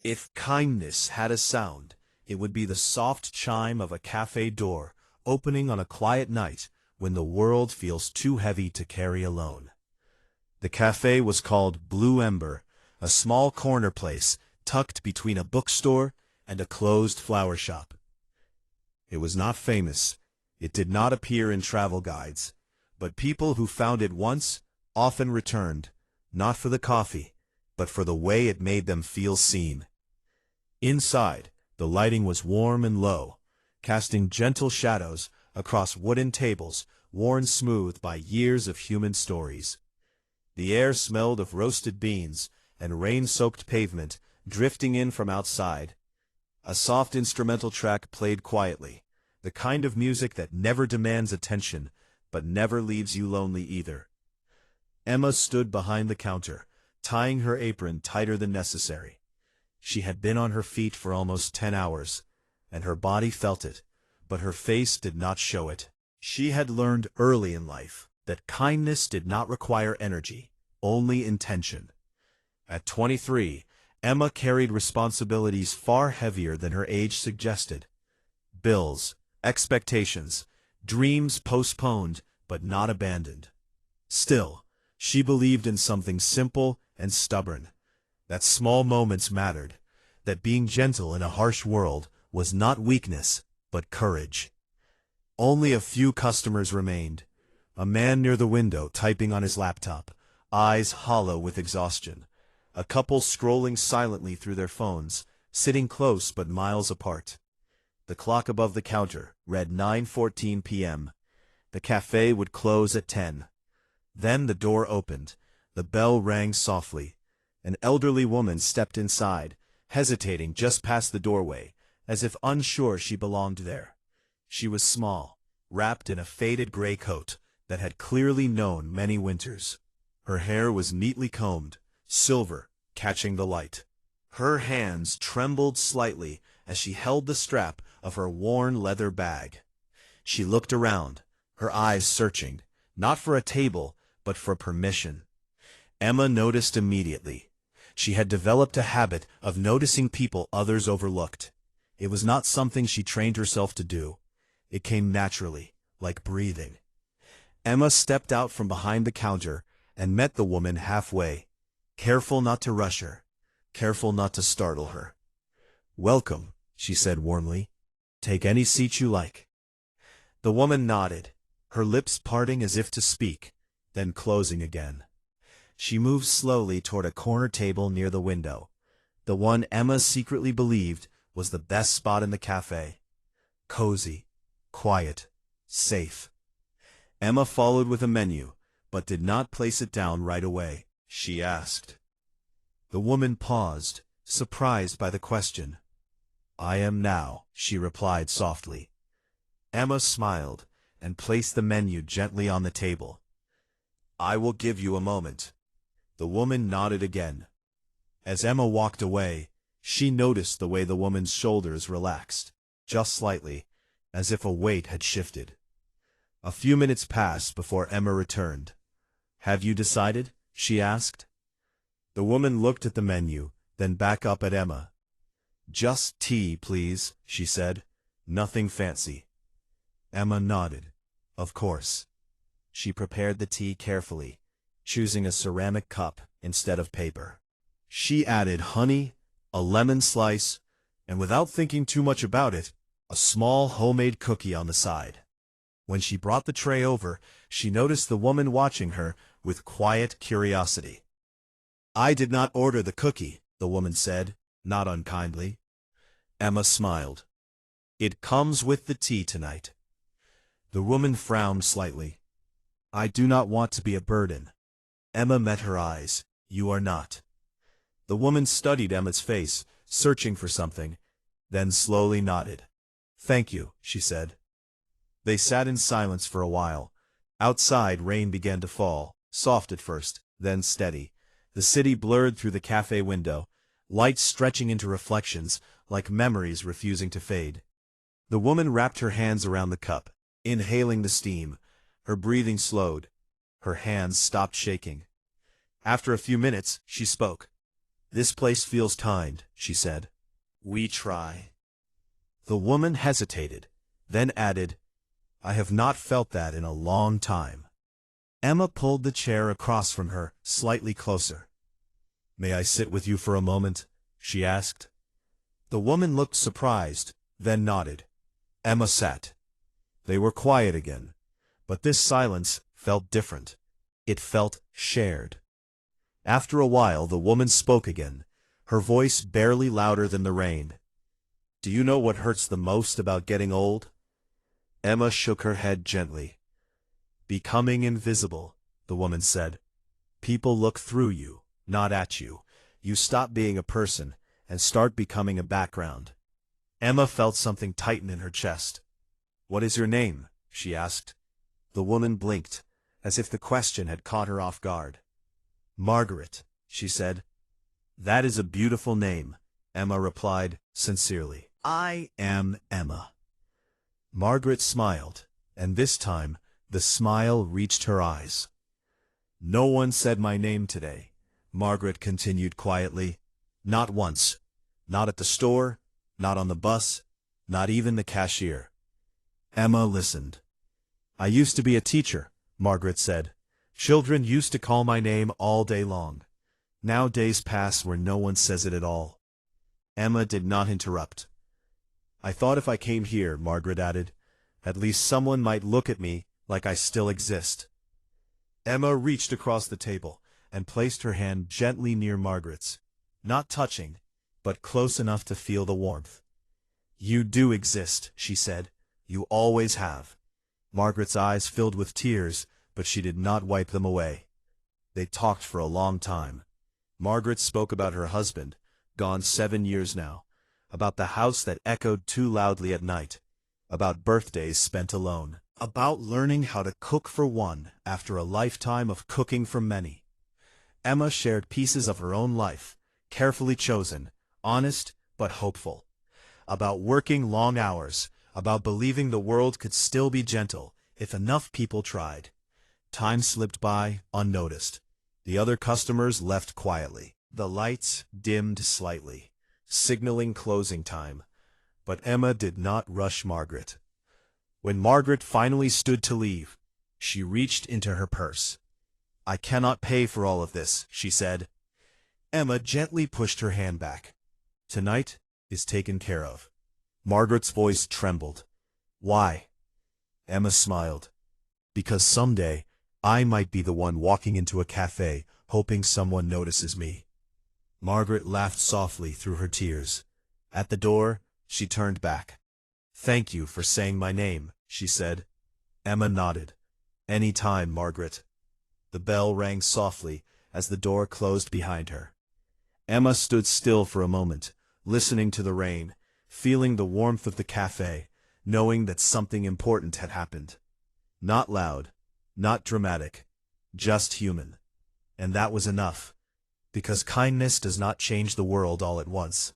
If kindness had a sound, it would be the soft chime of a cafe door opening on a quiet night when the world feels too heavy to carry alone. The cafe was called Blue Ember, a small corner place tucked between a bookstore and a closed flower shop. It was not famous. It did not appear in travel guides, but people who found it once often returned, not for the coffee, but for the way it made them feel seen. Inside, the lighting was warm and low, casting gentle shadows across wooden tables worn smooth by years of human stories. The air smelled of roasted beans and rain-soaked pavement drifting in from outside. A soft instrumental track played quietly, the kind of music that never demands attention, but never leaves you lonely either. Emma stood behind the counter, tying her apron tighter than necessary. She had been on her feet for almost 10 hours, and her body felt it, but her face did not show it. She had learned early in life that kindness did not require energy, only intention. At 23, Emma carried responsibilities far heavier than her age suggested. Bills, expectations, dreams postponed but not abandoned. Still, she believed in something simple and stubborn, that small moments mattered, that being gentle in a harsh world was not weakness, but courage. Only a few customers remained. A man near the window typing on his laptop, eyes hollow with exhaustion. A couple scrolling silently through their phones, sitting close but miles apart. The clock above the counter read 9:14 p.m. The cafe would close at 10. Then the door opened. The bell rang softly. An elderly woman stepped inside, hesitating just past the doorway, as if unsure she belonged there. She was small, wrapped in a faded gray coat that had clearly known many winters. Her hair was neatly combed, silver, catching the light. Her hands trembled slightly as she held the strap of her worn leather bag. She looked around, her eyes searching, not for a table, but for permission. Emma noticed immediately. She had developed a habit of noticing people others overlooked. It was not something she trained herself to do. It came naturally, like breathing. Emma stepped out from behind the counter and met the woman halfway, careful not to rush her, careful not to startle her. "Welcome," she said warmly. "Take any seat you like." The woman nodded, her lips parting as if to speak, then closing again. She moved slowly toward a corner table near the window, the one Emma secretly believed was the best spot in the cafe. Cozy, quiet, safe. Emma followed with a menu, but did not place it down right away. She asked. The woman paused, surprised by the question. "I am now," she replied softly. Emma smiled and placed the menu gently on the table. "I will give you a moment." The woman nodded again. As Emma walked away, she noticed the way the woman's shoulders relaxed, just slightly, as if a weight had shifted. A few minutes passed before Emma returned. "Have you decided?" she asked. The woman looked at the menu, then back up at Emma. "Just tea, please," she said. "Nothing fancy." Emma nodded. Of course. She prepared the tea carefully, choosing a ceramic cup instead of paper. She added honey, a lemon slice, and without thinking too much about it, a small homemade cookie on the side. When she brought the tray over, she noticed the woman watching her with quiet curiosity. "I did not order the cookie," the woman said, not unkindly. Emma smiled. "It comes with the tea tonight." The woman frowned slightly. "I do not want to be a burden." Emma met her eyes. "You are not." The woman studied Emma's face, searching for something, then slowly nodded. "Thank you," she said. They sat in silence for a while. Outside, rain began to fall, soft at first, then steady. The city blurred through the cafe window, lights stretching into reflections, like memories refusing to fade. The woman wrapped her hands around the cup, inhaling the steam. Her breathing slowed. Her hands stopped shaking. After a few minutes, she spoke. This place feels kind, she said. We try. The woman hesitated, then added, I have not felt that in a long time. Emma pulled the chair across from her, slightly closer. May I sit with you for a moment? She asked. The woman looked surprised, then nodded. Emma sat. They were quiet again, but this silence felt different. It felt shared. After a while the woman spoke again, her voice barely louder than the rain. Do you know what hurts the most about getting old? Emma shook her head gently. Becoming invisible, the woman said. People look through you, not at you. You stop being a person and start becoming a background. Emma felt something tighten in her chest. What is your name? She asked. The woman blinked, as if the question had caught her off guard. Margaret, she said. That is a beautiful name, Emma replied, sincerely. I am Emma. Margaret smiled, and this time the smile reached her eyes. No one said my name today, Margaret continued quietly. Not once. Not at the store, not on the bus, not even the cashier. Emma listened. I used to be a teacher, Margaret said. Children used to call my name all day long. Now days pass where no one says it at all. Emma did not interrupt. I thought if I came here, Margaret added, at least someone might look at me like I still exist. Emma reached across the table and placed her hand gently near Margaret's, not touching, but close enough to feel the warmth. You do exist, she said. You always have. Margaret's eyes filled with tears, but she did not wipe them away. They talked for a long time. Margaret spoke about her husband, gone 7 years now, about the house that echoed too loudly at night, about birthdays spent alone, about learning how to cook for one after a lifetime of cooking for many. Emma shared pieces of her own life, carefully chosen, honest but hopeful, about working long hours, about believing the world could still be gentle if enough people tried. Time slipped by, unnoticed. The other customers left quietly. The lights dimmed slightly, signaling closing time. But Emma did not rush Margaret. When Margaret finally stood to leave, she reached into her purse. I cannot pay for all of this, she said. Emma gently pushed her hand back. Tonight is taken care of. Margaret's voice trembled. Why? Emma smiled. Because someday I might be the one walking into a cafe, hoping someone notices me. Margaret laughed softly through her tears. At the door, she turned back. Thank you for saying my name, she said. Emma nodded. Any time, Margaret. The bell rang softly as the door closed behind her. Emma stood still for a moment, listening to the rain, feeling the warmth of the cafe, knowing that something important had happened. Not loud, not dramatic, just human. And that was enough, because kindness does not change the world all at once.